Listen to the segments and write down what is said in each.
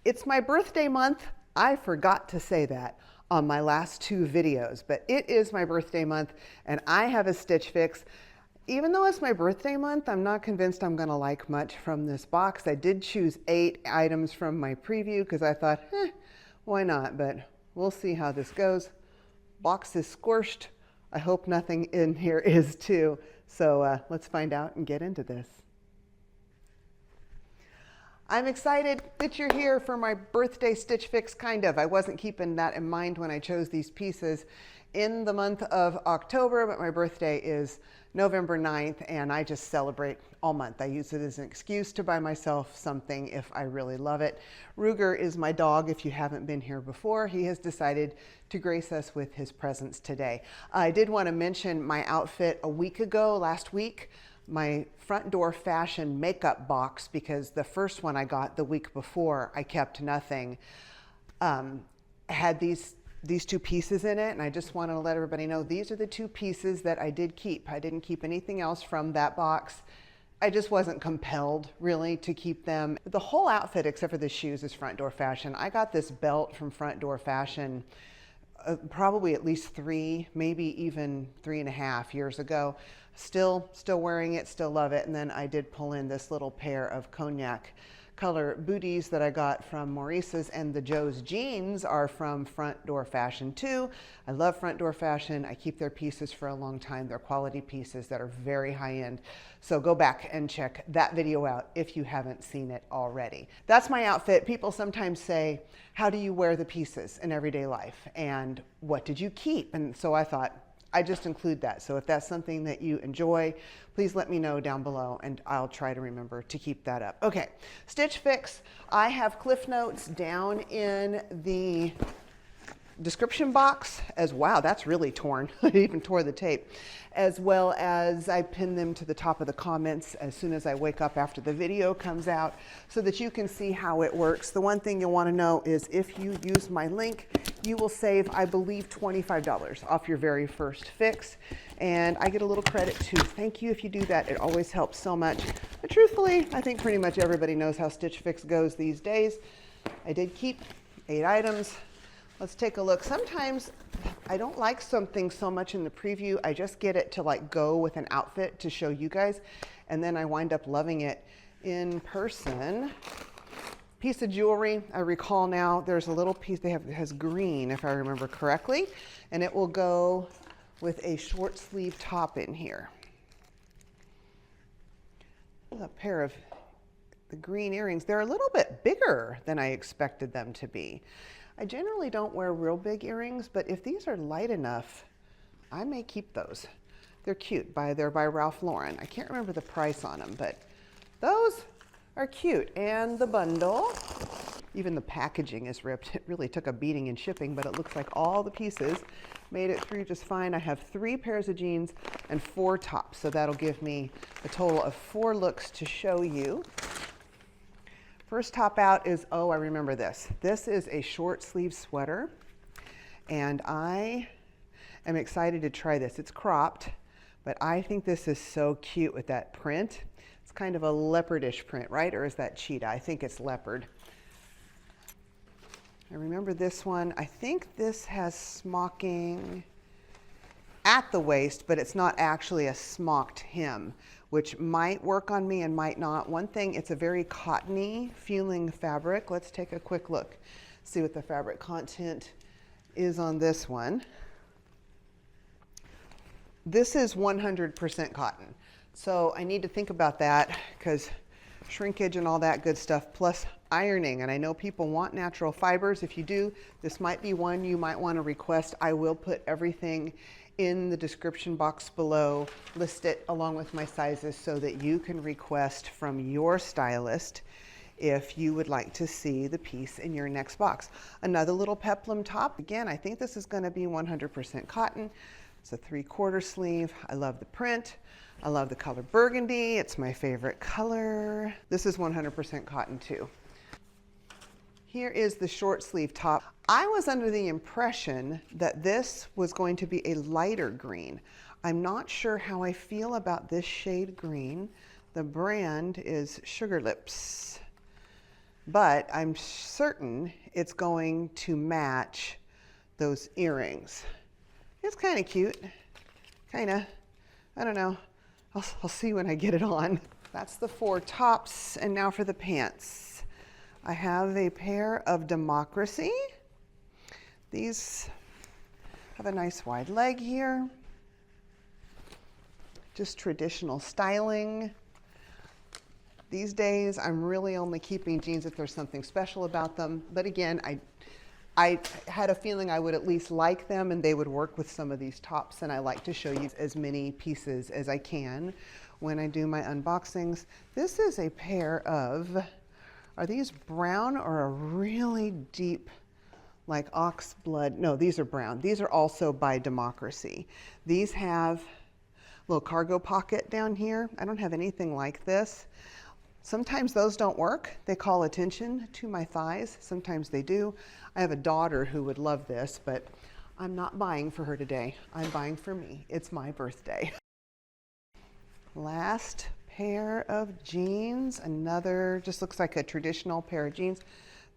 It's my birthday month. I forgot to say that on my last two videos, but it is my birthday month and I have a Stitch Fix. Even though it's my birthday month, I'm not convinced I'm gonna like much from this box. I did choose 8 items from my preview because I thought, why not? But we'll see how this goes. Box is squished. I hope nothing in here is too. So let's find out and get into this. I'm excited that you're here for my birthday Stitch Fix, kind of. I wasn't keeping that in mind when I chose these pieces in the month of October, but my birthday is November 9th, and I just celebrate all month. I use it as an excuse to buy myself something if I really love it. Ruger is my dog, if you haven't been here before. He has decided to grace us with his presence today. I did want to mention my outfit a week ago, last week. My front door fashion makeup box, because the first one I got the week before I kept nothing, had these two pieces in it, and I just want to let everybody know these are the 2 pieces that I did keep. I didn't keep anything else from that box. I just wasn't compelled really to keep them. The whole outfit except for the shoes is front door fashion. I got this belt from front door fashion probably at least 3, maybe even 3.5 years ago. Still wearing it, still love it. And then I did pull in this little pair of cognac color booties that I got from Maurice's, and the Joe's jeans are from Front Door Fashion too. I love Front Door Fashion. I keep their pieces for a long time. They're quality pieces that are very high end. So go back and check that video out if you haven't seen it already. That's my outfit. People sometimes say, how do you wear the pieces in everyday life? And what did you keep? And so I thought, I just include that. So if that's something that you enjoy, please let me know down below and I'll try to remember to keep that up. Okay, Stitch Fix. I have Cliff Notes down in the description box as wow, that's really torn. I even tore the tape. As well as I pin them to the top of the comments as soon as I wake up after the video comes out so that you can see how it works. The one thing you'll want to know is if you use my link, you will save, I believe, $25 off your very first fix. And I get a little credit too. Thank you if you do that. It always helps so much. But truthfully, I think pretty much everybody knows how Stitch Fix goes these days. I did keep 8 items. Let's take a look. Sometimes I don't like something so much in the preview. I just get it to like go with an outfit to show you guys. And then I wind up loving it in person. Piece of jewelry. I recall now there's a little piece it has green, if I remember correctly. And it will go with a short sleeve top in here. A pair of the green earrings. They're a little bit bigger than I expected them to be. I generally don't wear real big earrings, but if these are light enough, I may keep those. They're cute. They're by Ralph Lauren. I can't remember the price on them, but those are cute. And the bundle, even the packaging is ripped. It really took a beating in shipping, but it looks like all the pieces made it through just fine. I have 3 pairs of jeans and 4 tops, so that'll give me a total of 4 looks to show you. First top out is, oh, I remember this. This is a short sleeve sweater, and I am excited to try this. It's cropped, but I think this is so cute with that print. It's kind of a leopardish print, right? Or is that cheetah? I think it's leopard. I remember this one. I think this has smocking at the waist, but it's not actually a smocked hem, which might work on me and might not. One thing, it's a very cottony feeling fabric. Let's take a quick look, see what the fabric content is on this one. This is 100% cotton. So I need to think about that because shrinkage and all that good stuff, plus ironing. And I know people want natural fibers. If you do, this might be one you might want to request. I will put everything in the description box below, list it along with my sizes so that you can request from your stylist if you would like to see the piece in your next box. Another little peplum top. Again, I think this is going to be 100% cotton. It's a 3/4 sleeve. I love the print. I love the color burgundy. It's my favorite color. This is 100% cotton too. Here is the short sleeve top. I was under the impression that this was going to be a lighter green. I'm not sure how I feel about this shade green. The brand is Sugarlips but I'm certain it's going to match those earrings. It's kind of cute, kind of, I don't know. I'll see when I get it on. That's the 4 tops, and now for the pants. I have a pair of Democracy. These have a nice wide leg here. Just traditional styling. These days, I'm really only keeping jeans if there's something special about them. But again, I had a feeling I would at least like them and they would work with some of these tops, and I like to show you as many pieces as I can when I do my unboxings. This is a pair of, are these brown or a really deep, like ox blood? No, these are brown. These are also by Democracy. These have a little cargo pocket down here. I don't have anything like this. Sometimes those don't work. They call attention to my thighs. Sometimes they do. I have a daughter who would love this, but I'm not buying for her today. I'm buying for me. It's my birthday. Last pair of jeans. Another, just looks like a traditional pair of jeans.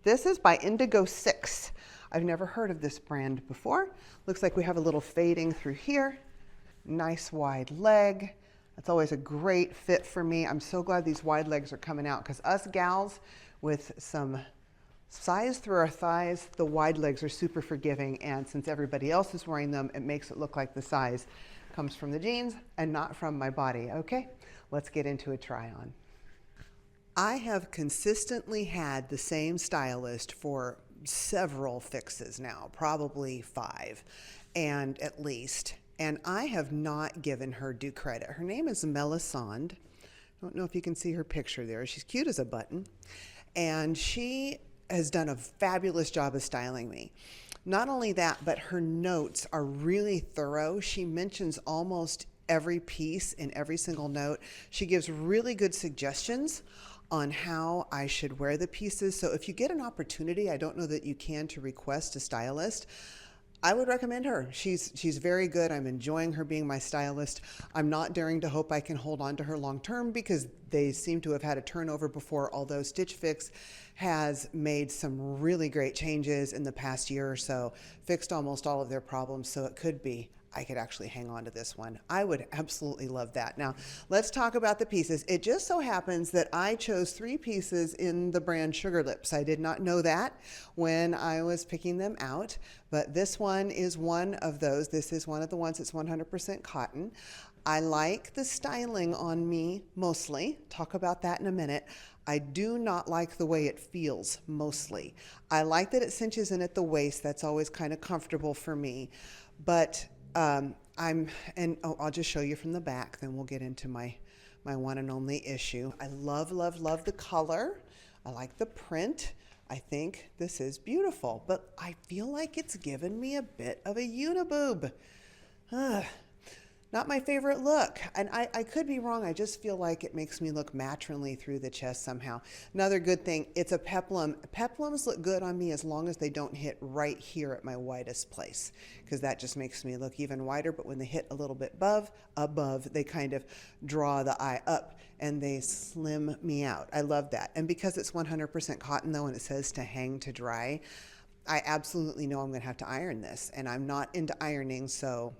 This is by Indigo Six. I've never heard of this brand before. Looks like we have a little fading through here. Nice wide leg. That's always a great fit for me. I'm so glad these wide legs are coming out, because us gals with some size through our thighs, the wide legs are super forgiving, and since everybody else is wearing them, it makes it look like the size comes from the jeans and not from my body. Okay, let's get into a try on. I have consistently had the same stylist for several fixes now, probably 5 and at least. And I have not given her due credit. Her name is Melisande. I don't know if you can see her picture there. She's cute as a button. And she has done a fabulous job of styling me. Not only that, but her notes are really thorough. She mentions almost every piece in every single note. She gives really good suggestions on how I should wear the pieces. So if you get an opportunity, I don't know that you can, to request a stylist, I would recommend her. She's very good. I'm enjoying her being my stylist. I'm not daring to hope I can hold on to her long term, because they seem to have had a turnover before, although Stitch Fix has made some really great changes in the past year or so, fixed almost all of their problems, so it could be I could actually hang on to this one. I would absolutely love that. Now, let's talk about the pieces. It just so happens that I chose 3 pieces in the brand Sugarlips. I did not know that when I was picking them out, but this one is one of those. This is one of the ones that's 100% cotton. I like the styling on me mostly. Talk about that in a minute. I do not like the way it feels mostly. I like that it cinches in at the waist. That's always kind of comfortable for me. But I'll just show you from the back, then we'll get into my one and only issue. I love, love, love the color. I like the print. I think this is beautiful, but I feel like it's given me a bit of a uniboob. Not my favorite look, and I could be wrong. I just feel like it makes me look matronly through the chest somehow. Another good thing, it's a peplum. Peplums look good on me as long as they don't hit right here at my widest place, because that just makes me look even wider. But when they hit a little bit above, they kind of draw the eye up and they slim me out. I love that. And because it's 100% cotton though, and it says to hang to dry, I absolutely know I'm going to have to iron this, and I'm not into ironing, so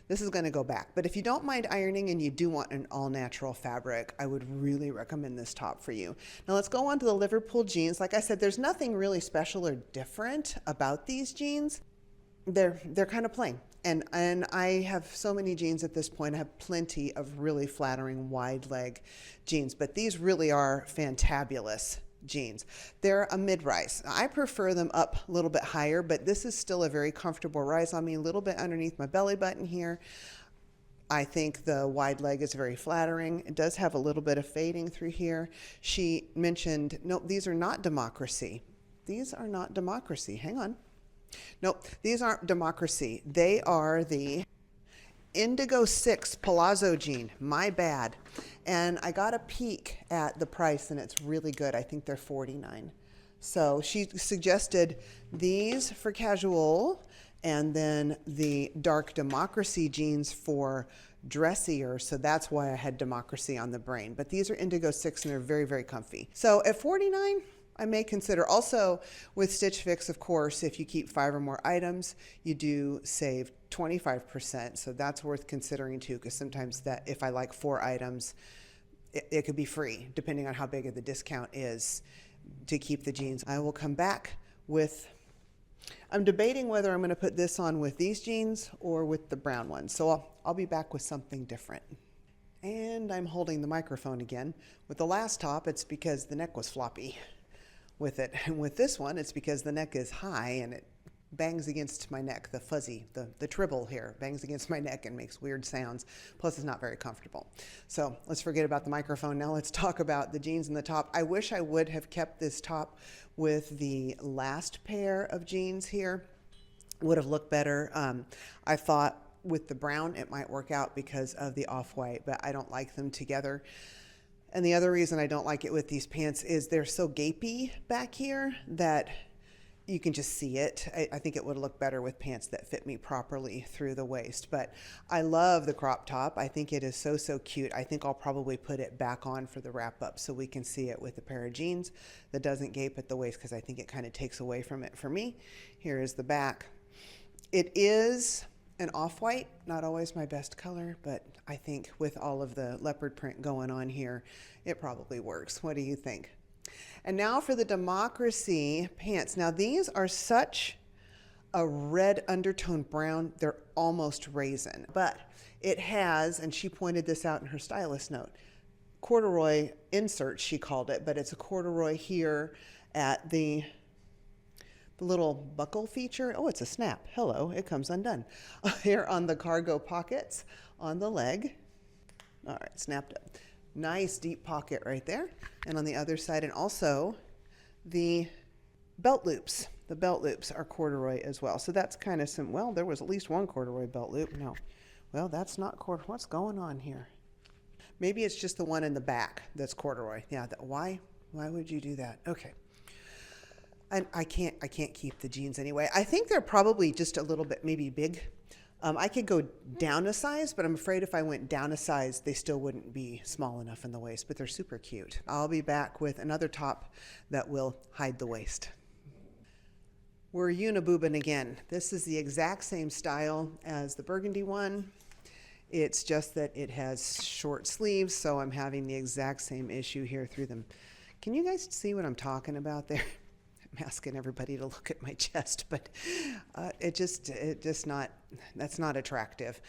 this is going to go back. But if you don't mind ironing and you do want an all-natural fabric, I would really recommend this top for you. Now let's go on to the Liverpool jeans. Like I said, there's nothing really special or different about these jeans. They're kind of plain. And I have so many jeans at this point. I have plenty of really flattering wide leg jeans, but these really are fantabulous jeans. They're a mid-rise. I prefer them up a little bit higher, but this is still a very comfortable rise on me, a little bit underneath my belly button here. I think the wide leg is very flattering. It does have a little bit of fading through here. She mentioned, nope, these are not Democracy. These are not Democracy. Hang on. Nope, these aren't Democracy. They are the Indigo Six Palazzo jean. My bad. And I got a peek at the price, and it's really good. I think they're $49. So she suggested these for casual, and then the dark Democracy jeans for dressier. So that's why I had Democracy on the brain. But these are Indigo Six, and they're very, very comfy. So at $49, I may consider. Also, with Stitch Fix, of course, if you keep 5 or more items, you do save 25%. So that's worth considering too, because sometimes that if I like 4 items, it could be free, depending on how big the discount is to keep the jeans. I will come back with, I'm debating whether I'm going to put this on with these jeans or with the brown ones. So I'll be back with something different. And I'm holding the microphone again. With the last top, it's because the neck was floppy with it. And with this one, it's because the neck is high and it bangs against my neck. The fuzzy, the tribble here bangs against my neck and makes weird sounds. Plus, it's not very comfortable. So let's forget about the microphone. Now let's talk about the jeans and the top. I wish I would have kept this top with the last pair of jeans here. Would have looked better. I thought with the brown it might work out because of the off-white, but I don't like them together. And the other reason I don't like it with these pants is they're so gapey back here that you can just see it. I think it would look better with pants that fit me properly through the waist. But I love the crop top. I think it is so, so cute. I think I'll probably put it back on for the wrap up so we can see it with a pair of jeans that doesn't gape at the waist, because I think it kind of takes away from it for me. Here is the back. It is an off-white, not always my best color, but I think with all of the leopard print going on here, it probably works. What do you think? And now for the Democracy pants. Now these are such a red undertone brown, they're almost raisin, but it has, and she pointed this out in her stylist note, corduroy insert, she called it, but it's a corduroy here at the little buckle feature. Oh, it's a snap. Hello, it comes undone. Here on the cargo pockets on the leg. All right, snapped up. Nice deep pocket right there. And on the other side, and also the belt loops. The belt loops are corduroy as well. So that's kind of some, well, there was at least one corduroy belt loop. No, well, that's not corduroy. What's going on here? Maybe it's just the one in the back that's corduroy. Yeah, why would you do that? Okay. And I can't keep the jeans anyway. I think they're probably just a little bit maybe big. I could go down a size, but I'm afraid if I went down a size, they still wouldn't be small enough in the waist, but they're super cute. I'll be back with another top that will hide the waist. We're uniboobing again. This is the exact same style as the burgundy one. It's just that it has short sleeves, so I'm having the exact same issue here through them. Can you guys see what I'm talking about there? I'm asking everybody to look at my chest, but that's not attractive.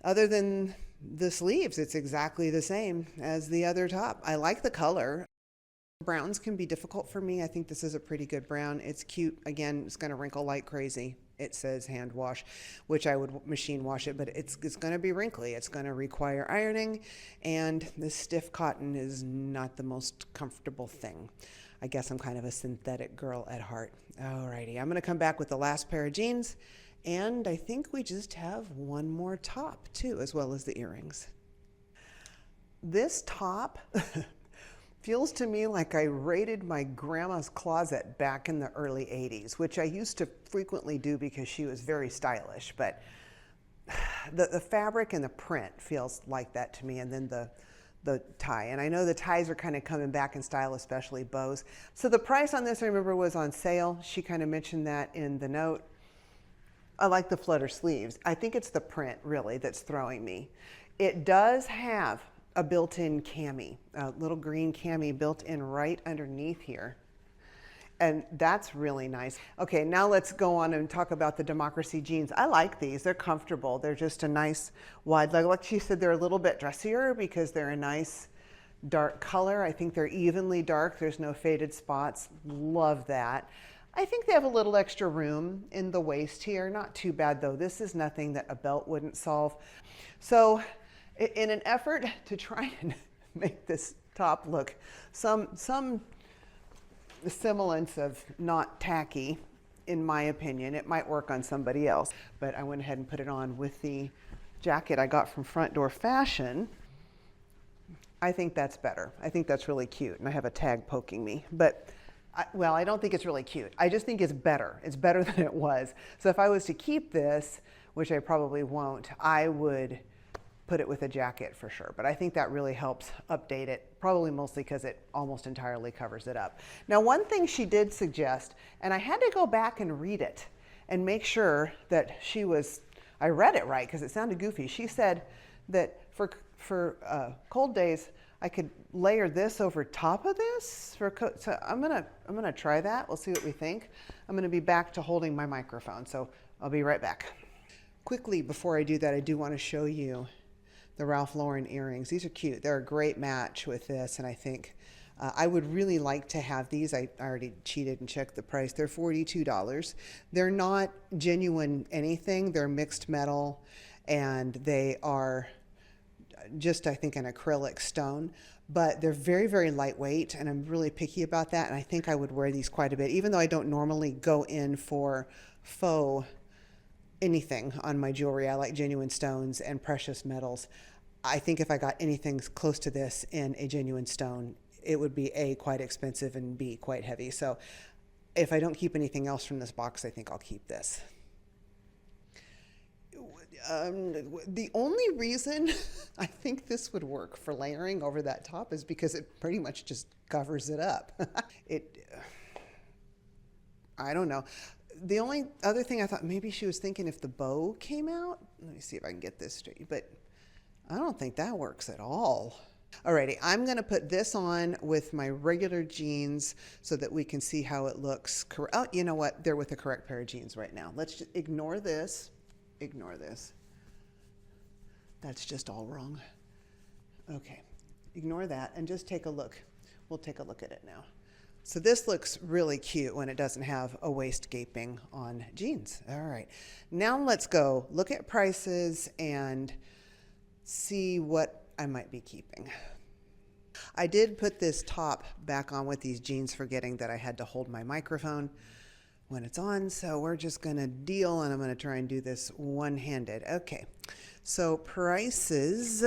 Other than the sleeves, it's exactly the same as the other top. I like the color. Browns can be difficult for me. I think this is a pretty good brown. It's cute. Again, it's going to wrinkle like crazy. It says hand wash, which I would machine wash it, but it's going to be wrinkly. It's going to require ironing, and this stiff cotton is not the most comfortable thing. I guess I'm kind of a synthetic girl at heart. Alrighty, I'm going to come back with the last pair of jeans, and I think we just have one more top too, as well as the earrings. This top feels to me like I raided my grandma's closet back in the early 80s, which I used to frequently do because she was very stylish, but the fabric and the print feels like that to me, and then the tie. And I know the ties are kind of coming back in style, especially bows. So the price on this, I remember, was on sale. She kind of mentioned that in the note. I like the flutter sleeves. I think it's the print, really, that's throwing me. It does have a built-in cami, a little green cami built in right underneath here. And that's really nice. Okay, now let's go on and talk about the Democracy jeans. I like these. They're comfortable. They're just a nice wide leg. Like she said, they're a little bit dressier because they're a nice dark color. I think they're evenly dark. There's no faded spots. Love that. I think they have a little extra room in the waist here. Not too bad though. This is nothing that a belt wouldn't solve. So in an effort to try and make this top look some the semblance of not tacky, in my opinion. It might work on somebody else, but I went ahead and put it on with the jacket I got from Front Door Fashion. I think that's better. I think that's really cute, and I have a tag poking me, but well, I don't think it's really cute. I just think it's better. It's better than it was. So if I was to keep this, which I probably won't, I would put it with a jacket for sure. But I think that really helps update it, probably mostly because it almost entirely covers it up. Now, one thing she did suggest, and I had to go back and read it and make sure that I read it right because it sounded goofy. She said that for cold days, I could layer this over top of this so I'm gonna try that. We'll see what we think. I'm gonna be back to holding my microphone, so I'll be right back. Quickly, before I do that, I do want to show you the Ralph Lauren earrings. These are cute. They're a great match with this, and I think I would really like to have these. I already cheated and checked the price. They're $42. They're not genuine anything. They're mixed metal, and they are just, I think, an acrylic stone, but they're very, very lightweight, and I'm really picky about that, and I think I would wear these quite a bit, even though I don't normally go in for faux anything on my jewelry. I like genuine stones and precious metals. I think if I got anything close to this in a genuine stone, it would be A, quite expensive, and B, quite heavy. So if I don't keep anything else from this box, I think I'll keep this. The only reason I think this would work for layering over that top is because it pretty much just covers it up. I don't know. The only other thing I thought, maybe she was thinking if the bow came out. Let me see if I can get this straight, but I don't think that works at all. Alrighty, I'm gonna put this on with my regular jeans so that we can see how it looks. Oh, you know what? They're with the correct pair of jeans right now. Let's just ignore this. Ignore this. That's just all wrong. Okay, ignore that and just take a look. We'll take a look at it now. So this looks really cute when it doesn't have a waist gaping on jeans. All right, now let's go look at prices and see what I might be keeping. I did put this top back on with these jeans, forgetting that I had to hold my microphone when it's on, so we're just gonna deal, and I'm gonna try and do this one-handed. Okay, so prices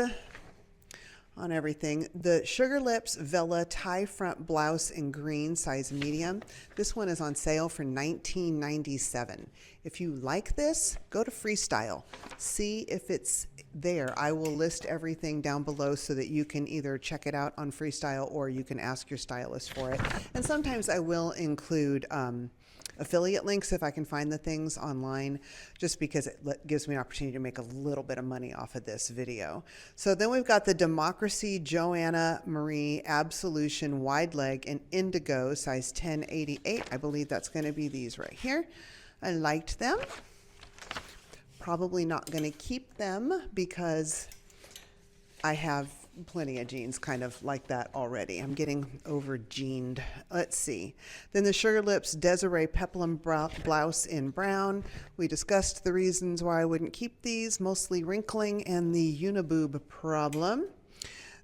on everything. The Sugarlips Villa tie front blouse in green, size medium. This one is on sale for $19.97. If you like this, go to Freestyle. See if it's there. I will list everything down below so that you can either check it out on Freestyle or you can ask your stylist for it. And sometimes I will include affiliate links if I can find the things online, just because it gives me an opportunity to make a little bit of money off of this video. So then we've got the Democracy Joanna Marie Absolution wide leg in indigo, size 1088. I believe that's going to be these right here. I liked them. Probably not going to keep them because I have plenty of jeans kind of like that already. I'm getting over jeaned. Let's see. Then the Sugarlips Desiree Peplum blouse in brown. We discussed the reasons why I wouldn't keep these, mostly wrinkling and the uniboob problem.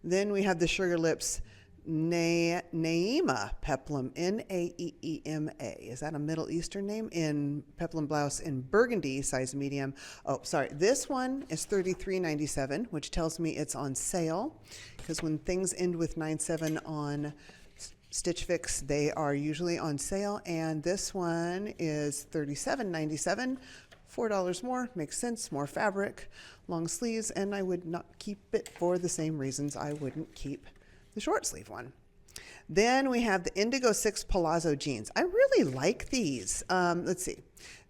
Then we have the Sugarlips Naeema Peplum, N-A-E-E-M-A. Is that a Middle Eastern name? In peplum blouse in burgundy, size medium. Oh, sorry. This one is $33.97, which tells me it's on sale, because when things end with 97 on Stitch Fix, they are usually on sale. And this one is $37.97. $4 more, makes sense, more fabric, long sleeves, and I would not keep it for the same reasons I wouldn't keep the short sleeve one. Then we have the Indigo Six Palazzo jeans. I really like these. Let's see.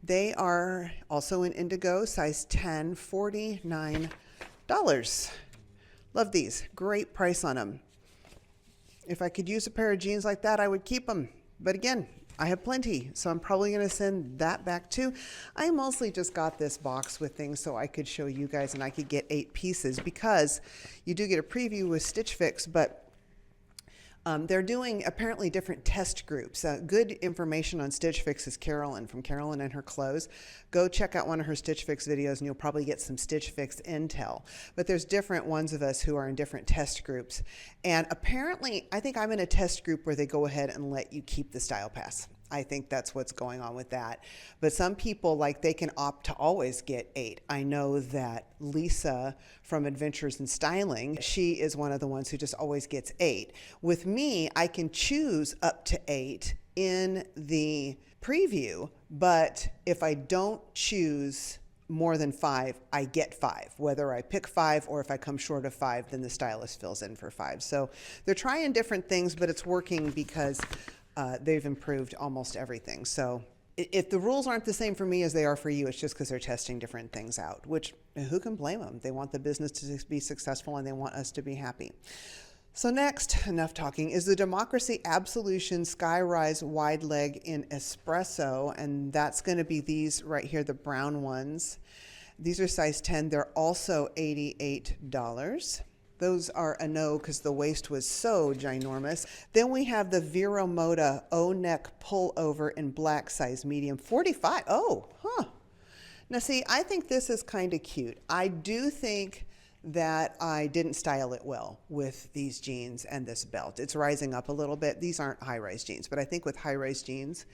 They are also in indigo, size 10, $49. Love these. Great price on them. If I could use a pair of jeans like that, I would keep them. But again, I have plenty, so I'm probably going to send that back too. I mostly just got this box with things so I could show you guys and I could get 8 pieces, because you do get a preview with Stitch Fix, but they're doing apparently different test groups. Good information on Stitch Fix is Carolyn from Carolyn and Her Clothes. Go check out one of her Stitch Fix videos and you'll probably get some Stitch Fix intel. But there's different ones of us who are in different test groups. And apparently, I think I'm in a test group where they go ahead and let you keep the Style Pass. I think that's what's going on with that. But some people, like, they can opt to always get 8. I know that Lisa from Adventures in Styling, she is one of the ones who just always gets 8. With me, I can choose up to 8 in the preview, but if I don't choose more than 5, I get 5. Whether I pick 5 or if I come short of 5, then the stylist fills in for 5. So they're trying different things, but it's working because they've improved almost everything. So if the rules aren't the same for me as they are for you, it's just because they're testing different things out, which who can blame them? They want the business to be successful and they want us to be happy. So next, enough talking, is the Democracy Absolution Skyrise Wide Leg in Espresso, and that's going to be these right here, the brown ones. These are size 10. They're also $88. Those are a no because the waist was so ginormous. Then we have the Vero Moda O-neck pullover in black, size medium, 45. Oh, huh. Now see, I think this is kind of cute. I do think that I didn't style it well with these jeans and this belt. It's rising up a little bit. These aren't high-rise jeans, but I think with high-rise jeans,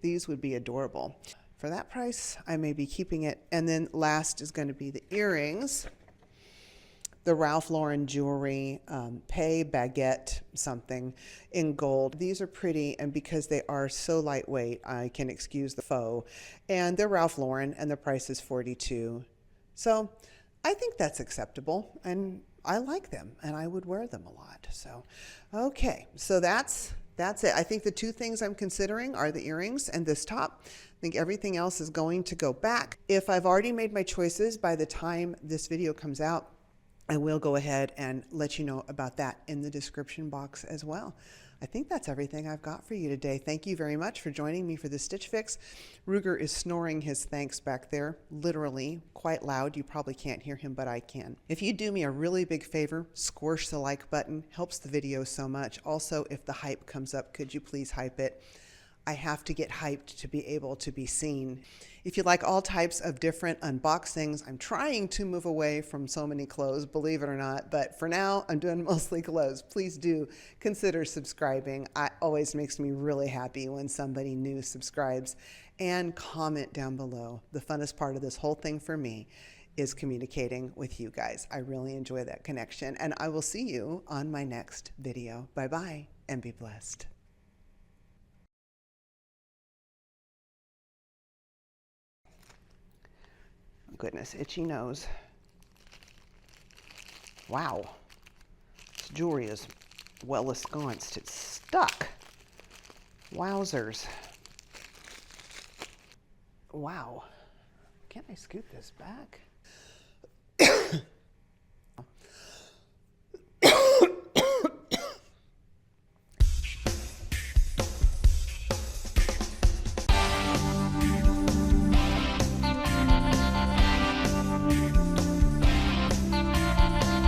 these would be adorable. For that price, I may be keeping it. And then last is going to be the earrings. The Ralph Lauren jewelry, Pay Baguette something in gold. These are pretty, and because they are so lightweight, I can excuse the faux. And they're Ralph Lauren, and the price is $42. So I think that's acceptable, and I like them, and I would wear them a lot. So, okay, so that's it. I think the two things I'm considering are the earrings and this top. I think everything else is going to go back. If I've already made my choices by the time this video comes out, I will go ahead and let you know about that in the description box as well. I think that's everything I've got for you today. Thank you very much for joining me for the Stitch Fix. Ruger is snoring his thanks back there, literally, quite loud. You probably can't hear him, but I can. If you do me a really big favor, squish the like button. Helps the video so much. Also, if the hype comes up, could you please hype it? I have to get hyped to be able to be seen. If you like all types of different unboxings, I'm trying to move away from so many clothes, believe it or not, but for now I'm doing mostly clothes. Please do consider subscribing. It always makes me really happy when somebody new subscribes, and comment down below. The funnest part of this whole thing for me is communicating with you guys. I really enjoy that connection, and I will see you on my next video. Bye-bye, and be blessed. Goodness, itchy nose. Wow. This jewelry is well ensconced. It's stuck. Wowzers. Wow. Can't I scoot this back?